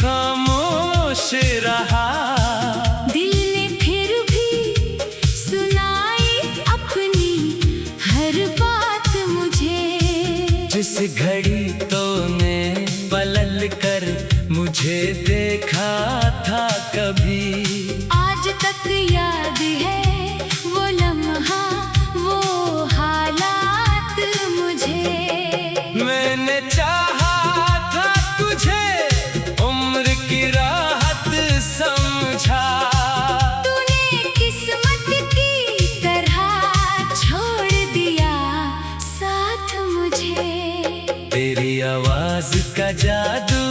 खामोश रहा। दिल ने फिर भी सुनाई अपनी हर बात मुझे। जिस घड़ी तूने पलट कर मुझे देखा था कभी, आज तक याद है वो लम्हा, वो हालात मुझे। मैंने चाहा था तुझे, उम्र की राहत समझा। तूने किस्मत की तरह छोड़ दिया साथ मुझे। तेरी आवाज का जादू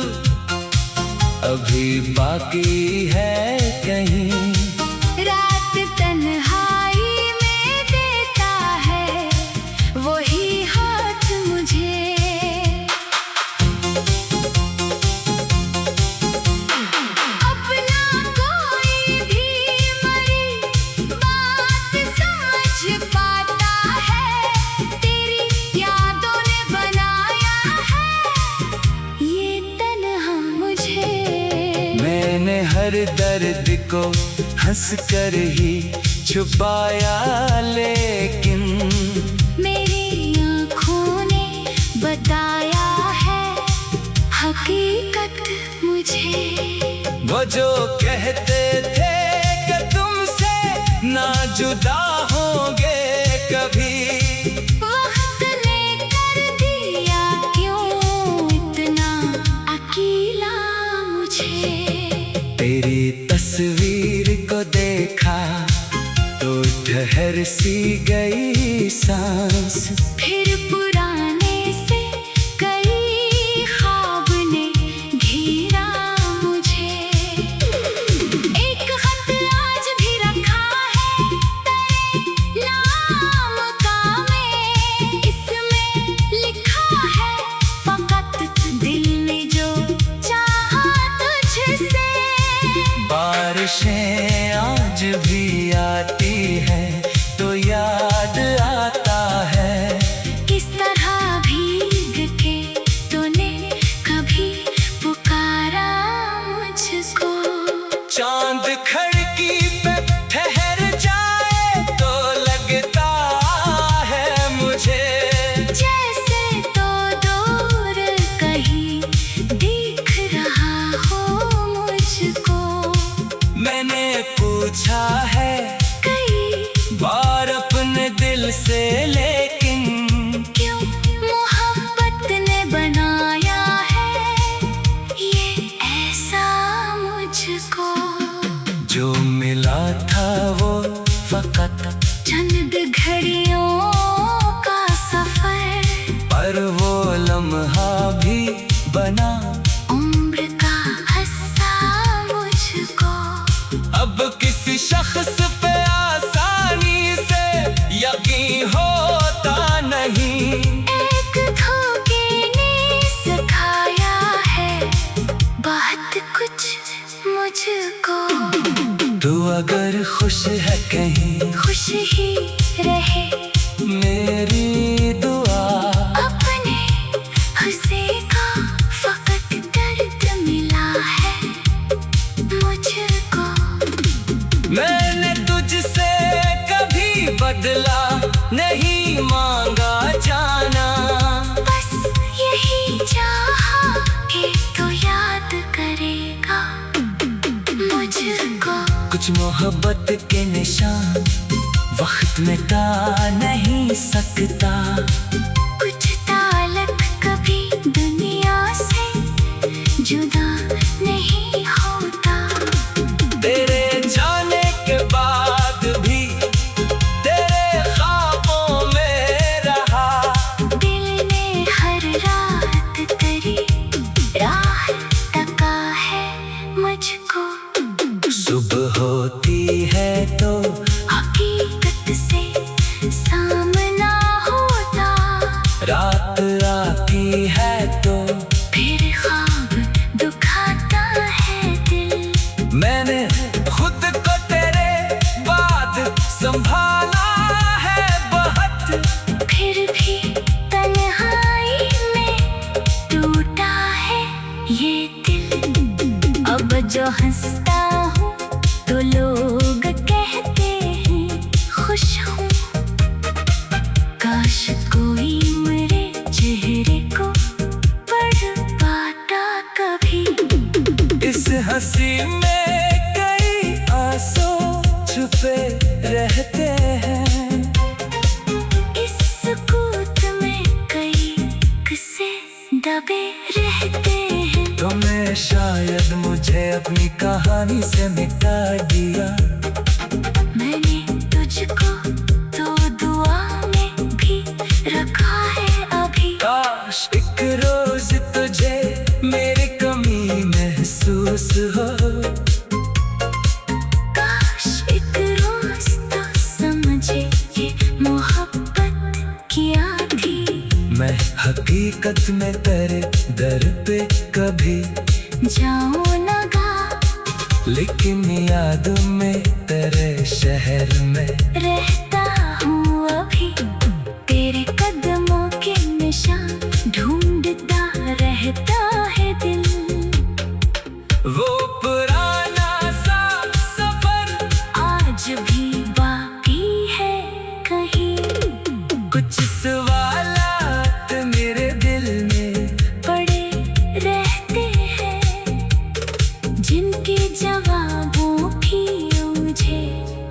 अभी बाकी है कहीं। रात तन्हाई में देता है वही हाथ मुझे। अपना कोई भी मरी बात समझ पाता है। तेरी यादों ने बनाया है ये तन्हा मुझे। मैंने हर दर्द को हंस कर ही छुपाया, लेकिन मेरी आँखों ने बताया है हकीकत मुझे। वो जो कहते थे कि तुमसे ना जुदा होंगे कभी, वक्त ने कर दिया क्यों इतना अकेला मुझे। तेरी तस्वीर को देखा तो ठहर सी गई सांस। फिर पुराने से कई ख्वाब ने घेरा मुझे। एक खत आज भी रखा है तेरे नाम का मैं। इसमें लिखा है फकत दिल ने जो चाहा तुझसे। बारिशें आज भी आती है तो याद आता है। किस तरह भीग के तूने कभी पुकारा मुझको। चांद खिड़की पे ठहर जाए तो लगता है मुझे, जैसे तो दूर कहीं दिख रहा हो मुझको। मैंने पूछा है कई बार अपने दिल से, लेकिन क्यों मोहब्बत ने बनाया है ये ऐसा मुझको। जो मिला था वो फकत चंद घड़ियों का सफर, पर वो लम्हा भी बना उम्र का हिस्सा मुझको। अब किसी शख्स पे आसानी से यकीन होता नहीं। एक धोखे ने सिखाया है बहुत कुछ मुझको। तू अगर खुश है कहीं, खुश ही रहे मेरी दुआ। अपने हुस्से का फकत दर्द मिला है मुझको। मैंने तुझसे कभी बदला नहीं मांगा जाना। बस यही चाहा कि तू याद करेगा मुझको। कुछ मोहब्बत के निशान वक्त में ता नहीं सकता। कुछ ताल्लुक कभी दुनिया से जुदा नहीं होता। तेरे जाने के बाद भी तेरे ख्वाबों में रहा। दिल ने हर रात तेरी राह तका है मुझको। सुबह होती है तो हकीकत से सामना होता। रात आती है तो फिर ख्वाब दुखाता है दिल। मैंने खुद को तेरे बाद संभाला है बहुत। फिर भी तन्हाई में टूटा है ये दिल। जो हंसता हूँ तो लोग कहते हैं खुश हूँ। काश कोई मेरे चेहरे को पढ़ पाता कभी। इस हंसी में कई आंसू छुपे रहते हैं। इस सुकूत में कई किस्से दबे रहते हैं। तुमने शायद मुझे अपनी कहानी से मिटा दिया। मैंने तुझको तो दुआ में भी रखा है अभी। काश एक रोज तुझे मेरी कमी महसूस हो। काश एक रोज तो समझे ये मोहब्बत क्या थी। मैं हकीकत में तेरे दर पे कभी जाऊं नगा, लेकिन याद में तेरे शहर में रहता हूँ अभी। तेरे कदमों के निशान ढूंढता रहता है दिल। वो पुराना सा सफर आज भी बाकी है कहीं। कुछ सवालात मेरे दिल में पड़े रहते हैं, जिनके जवाबों की मुझे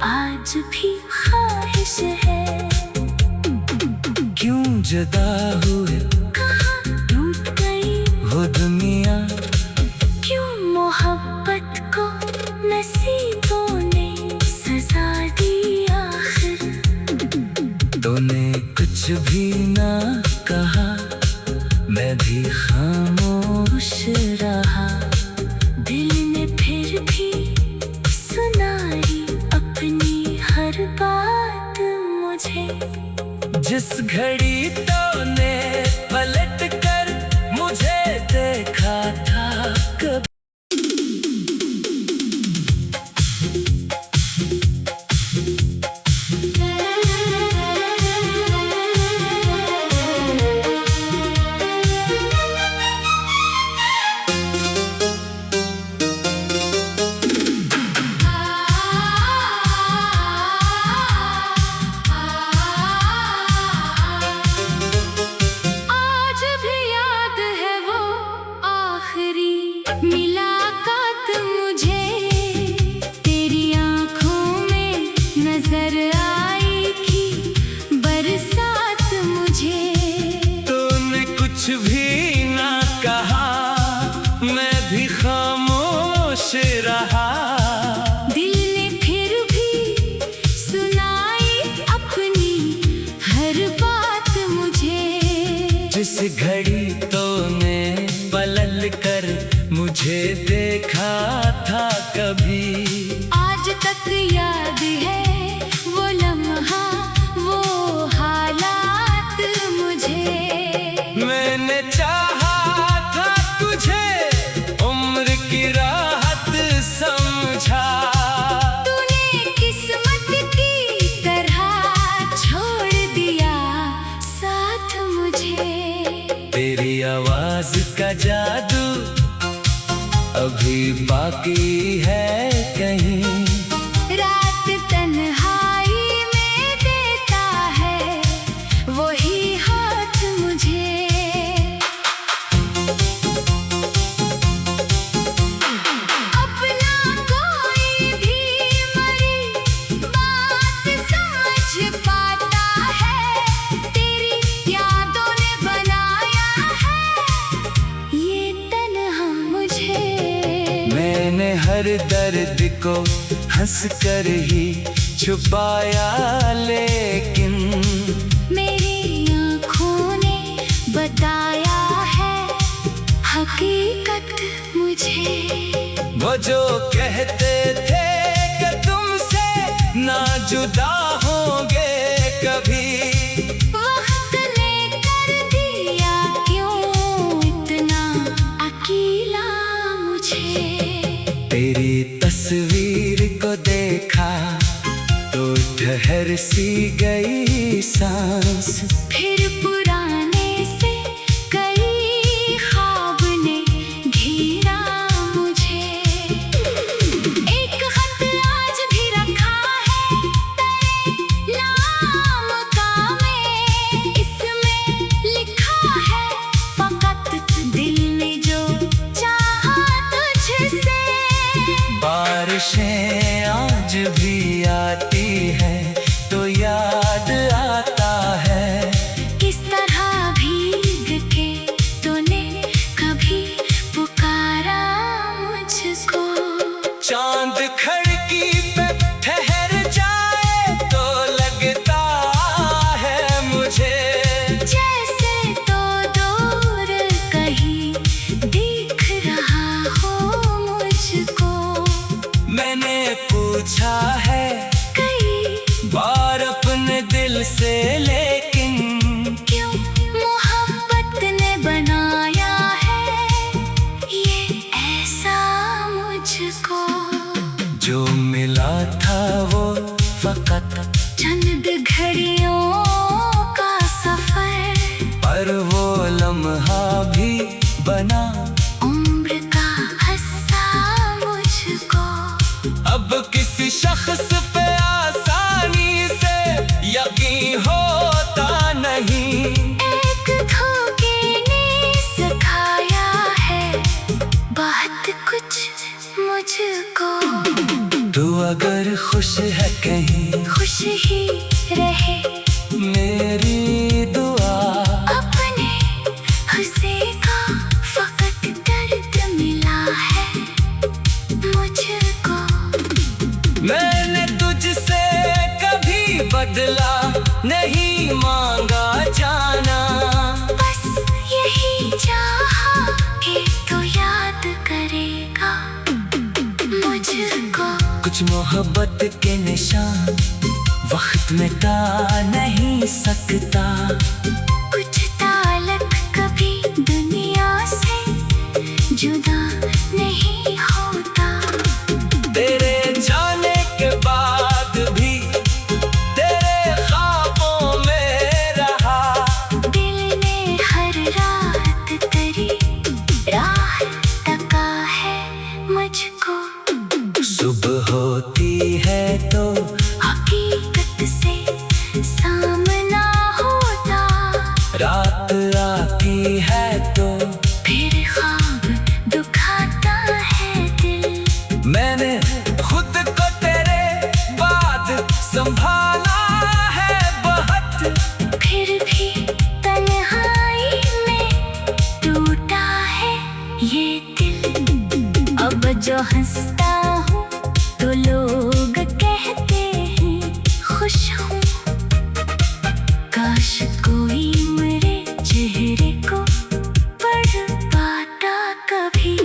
आज भी ख्वाहिश है। क्यों जुदा हुए कहाँ टूट गई वो दुनिया। क्यों मोहब्बत को नसीबों ने सजा दी आखिर। तूने कुछ भी ना कहा, मैं भी खामोश रहा। दिल ने फिर भी सुनाई अपनी हर बात मुझे। जिस घड़ी तूने पलट कर मुझे देखा था कभी। आज भी याद है वो आखिरी मुलाकात मुझे। तेरी आंखों में नजर आई थी बरसात मुझे। तूने कुछ भी ना कहा, मैं भी खामोश रहा। दिल ने फिर भी सुनाई अपनी हर बात मुझे। जिस घड़ी तूने पलट कर मुझे देखा था कभी। आज तक याद है वो लम्हा, वो हालात मुझे। मैंने चाहा था तुझे उम्र की राहत समझा। तूने किस्मत की तरह छोड़ दिया साथ मुझे। तेरी आवाज का जादू अभी बाकी है कहीं। रात तन्हाई में देता है वही हाथ मुझे। अपना कोई भी मरी बात समझ पाता है। तेरी यादों ने बनाया है ये तन्हा मुझे। मैंने हर दर्द को हंस कर ही छुपाया, लेकिन मेरी आँखों ने बताया है हकीकत मुझे। वो जो कहते थे कि तुमसे ना जुदा होंगे कभी। वक्त ने कर दिया क्यों इतना अकेला मुझे। तेरी तस्वीर को देखा तो ठहर सी गई सांस। फिर पुराने से कई ख्वाब ने घेरा मुझे। बारिशें आज भी आती हैं तो याद आता है। किस तरह भीग के तूने कभी पुकारा मुझको। चांद खिड़की पे ठहर जाए तो लगता है मुझे जैसे तो दूर कहीं दिख रहा हो मुझको। मैंने पूछा है कई बार अपने दिल से, लेकिन क्यों मोहब्बत ने बनाया है ये ऐसा मुझको। जो मिला था वो फकत चंद घड़ियों का सफर, पर वो लम्हा भी बना उम्र का हिस्सा मुझको। अब किसी शख्स पे आसानी से यकीन होता नहीं। एक धोखे ने सिखाया है बहुत कुछ मुझको। तू अगर खुश है कहीं खुश ही रहे मेरी दुआ। अपने हंसे का फकत दर्द मिला है मुझको। मैंने तुझसे कभी बदला नहीं मांगा जाना, बस यही चाहा कि तू याद करेगा मुझको। कुछ मोहब्बत के निशान वक्त मिटा नहीं सकता। कुछ ताल्लुक कभी दुनिया से जुदा नहीं होता। तेरे जाने के बाद भी तेरे ख्वाबों में रहा। दिल ने हर रात तेरी राह तका है मुझको। सुबह होती है तो हकीकत से सामना होता। रात आती है तो फिर ख्वाब दुखाता है दिल। मैंने खुद को तेरे बाद संभाला है बहुत। फिर भी तन्हाई में टूटा है ये दिल। अब जो हंसता हूँ तो लोग कहते हैं खुश हूँ। काश कोई मेरे चेहरे को पढ़ पाता कभी।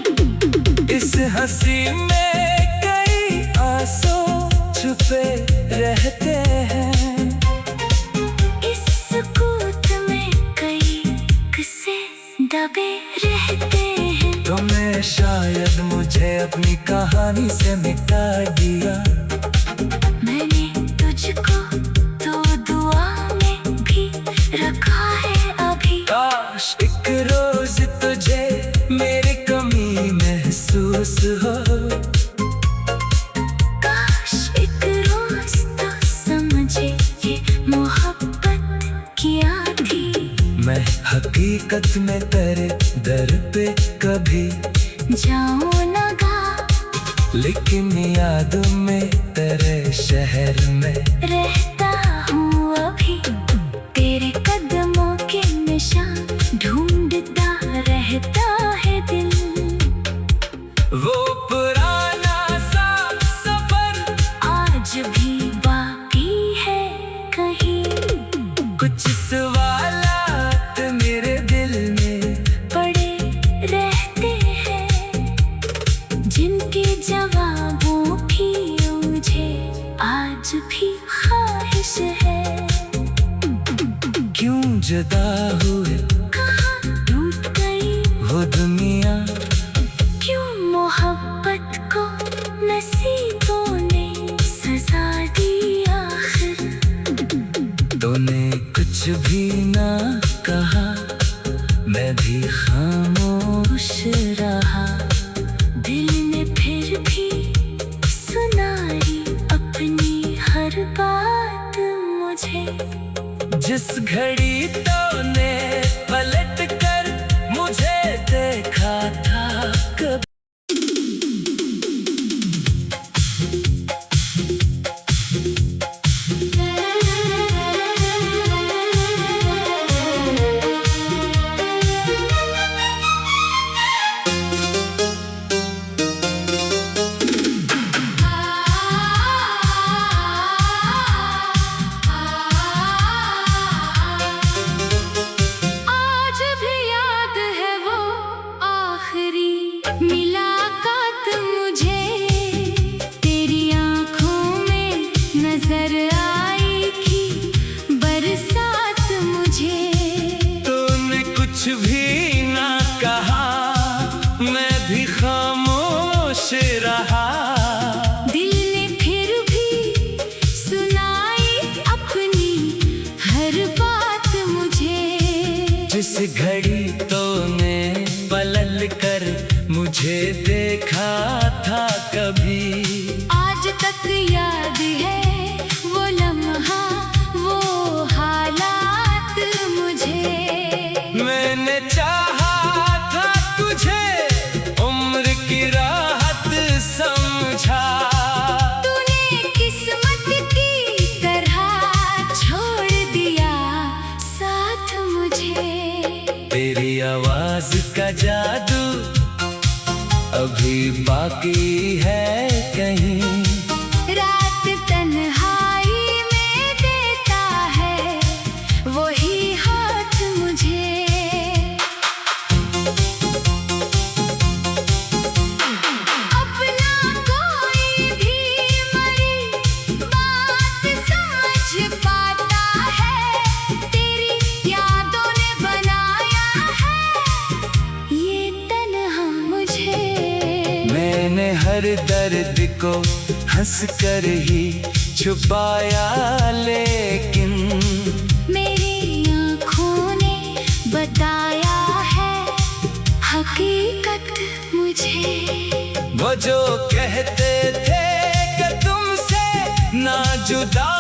इस हंसी में कई आंसू छुपे रहते हैं। इस सुकूत में कई किस्से दबे रहते हैं। तुमने शायद मुझे अपनी कहानी से मिटा दिया। मैंने तुझको तो दुआ में भी रखा है अभी। काश एक रोज तुझे मेरी कमी महसूस हो। काश एक रोज तो समझे ये मोहब्बत क्या थी। मैं हकीकत में तेरे दर पे कभी जाऊं नगा लेकिन याद में तेरे शहर में रहता हूँ अभी। तेरे कदमों के निशान ढूंढता रहता है दिल। वो पुराना सा सफर आज भी बाकी है कहीं। कुछ सवालात मेरे दिल में पड़े रहते हैं जिनके जवाबों की मुझे आज भी ख्वाहिश है। क्यों जुदा हुए कहाँ टूट गई वो दुनिया। क्यों मोहब्बत को नसीबों ने सजा दी आखिर। तूने कुछ भी ना कहा मैं भी खामोश रहा। दिल ने फिर भी सुनाई अपनी हर बात मुझे। जिस घड़ी तूने पलट कर मुझे देखा था कभी। तक याद है वो लम्हा, वो हालात मुझे। मैंने चाहा था तुझे, उम्र की राहत समझा। तूने किस्मत की तरह छोड़ दिया साथ मुझे। तेरी आवाज का जादू अभी बाकी है कहीं। रात तन्हाई में देता है वही हाथ मुझे। अपना कोई भी मरी बात समझ पाता है, तेरी यादों ने बनाया है ये तन्हा मुझे। मैंने हर दर्द को हंस कर ही छुपाया, लेकिन मेरी आँखों ने बताया है हकीकत मुझे। वो जो कहते थे कि तुमसे ना जुदा